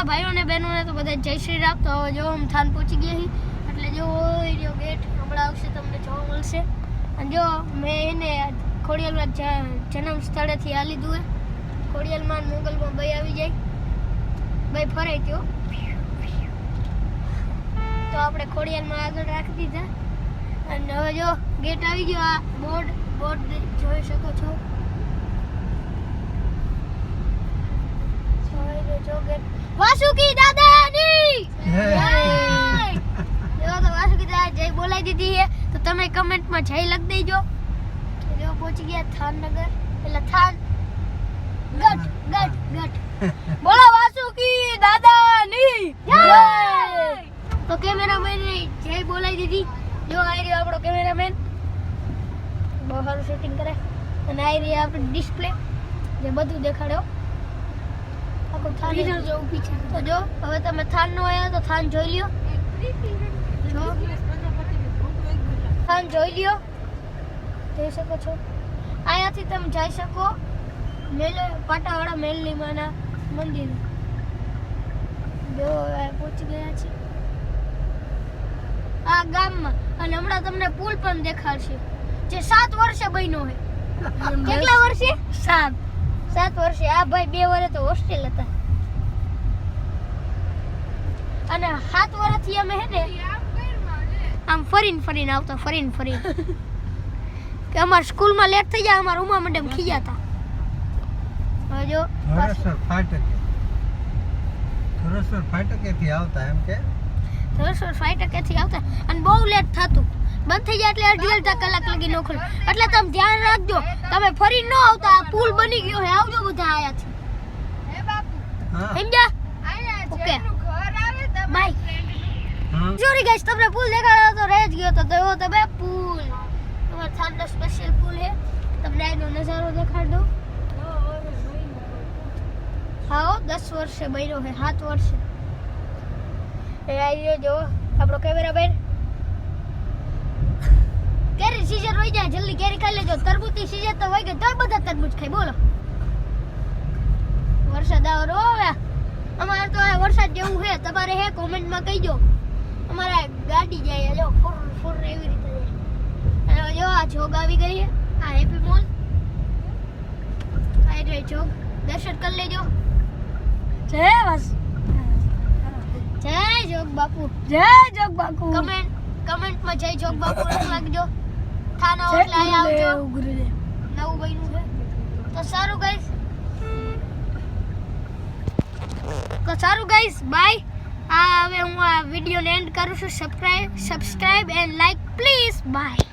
મારા ભાઈઓને બહેનોને તો બધા જય શ્રી રામ. તો જો હું થાન પહોંચી ગયા છીએ એટલે જો રહ્યો ગેટ હમણાં આવશે તમને જોવા મળશે. અને જો મેં એને ખોડિયાલમાં જન્મ સ્થળેથી આ લીધું હે. ખોડિયાલમાં મોગલમાં ભાઈ આવી જાય ભાઈ ફરે ત્યો તો આપણે ખોડિયાલમાં આગળ રાખી દીધા. અને હવે જો ગેટ આવી ગયો. આ બોર્ડ જોઈ શકો છો. જો ગેટ વાસુકી દાદાની જય. જો તો વાસુકી દાદા જય બોલાઈ દીધી છે તો તમે કમેન્ટમાં જય લખ દેજો. જો પહોંચી ગયા થાનનગર એટલે થાન ગઢ બોલો વાસુકી દાદાની જય. તો કેમેરામેન જય બોલાઈ દીધી. જો આવી રહ્યો આપણો કેમેરામેન બહુ સારું શૂટિંગ કરે. અને આવી રહી આપણી ડિસ્પ્લે જે બધું દેખાડ્યો આખું થાન જો ઊભી છે. તો જો હવે તમે થાન નો આવ્યા તો થાન જોઈ લ્યો. જો થાન જોઈ લ્યો જોઈ શકો છો. અહીંયાથી તમે જઈ શકો મેલ પાટાવાળા મેલની માના મંદિર. જો પહોંચી ગયા છે આ ગામમાં. અને હમણાં તમને પુલ પણ દેખાડશે જે 7 વર્ષે બન્યો છે. કેટલા વર્ષે? 7 વર્ષે. આ ભાઈ 2 વર્ષે તો હોસ્ટેલ હતા અને 7 વર્ષથી અમે હે ને આમ ફરીને આવતા ફરીને કે અમાર સ્કૂલમાં લેટ થઈ જાય. અમાર ઉમા મેડમ ખીજાતા. હવે જો ધોરેશ્વર ફાટકેથી આવતા એમ કે ધોરેશ્વર ફાટકેથી આવતા અને બહુ લેટ થતું. બંધ થઈ જાય એટલે અડધી કલાક લગી ન ખુલે. એટલે તમે ધ્યાન રાખજો તમે ફરી ન આવતા. આ પુલ બની ગયો હે. આવજો બધા આયાથી હે બાપુ સમજ્યા? Okay bye. સોરી ગાઈસ તમને પુલ દેખાડ્યો તો રહી જ ગયો તો એવો તમે પુલ તમારા થાનનો સ્પેશિયલ પુલ હે. તમને આનો નજારો દેખાડ દો. હા 10 વર્ષે બન્યો હે 7 વર્ષે. એ આવી જો આપણો કેમેરામેન. કેરી સીઝન હોય જાય જલ્દી કેરી ખાઈ લેજો. તરબૂચની સીઝન તો હોય ગઈ તો બધા તરબૂચ ખાય. બોલો વરસાદ આવરો હવે અમારે તો આ વરસાદ જેવું છે. તમારે હે કોમેન્ટમાં કહીજો. અમારે ગાડી જાય જો ફુર એવી રીતે જાય. અને જો આ જોગ આવી ગઈ છે. આ હેપી મોલ આ રે જોગ દર્શન કરી લેજો. જય વાસ જય જોગ બાપુ કમેન્ટમાં જય જોગ બાપુ લખજો. થાનો એટલે આયા આવજો. નવું બન્યું છે તો સારું ગાઈસ બાય. આ હવે હું આ વિડિયોને એન્ડ કરું છું. Subscribe and like please by.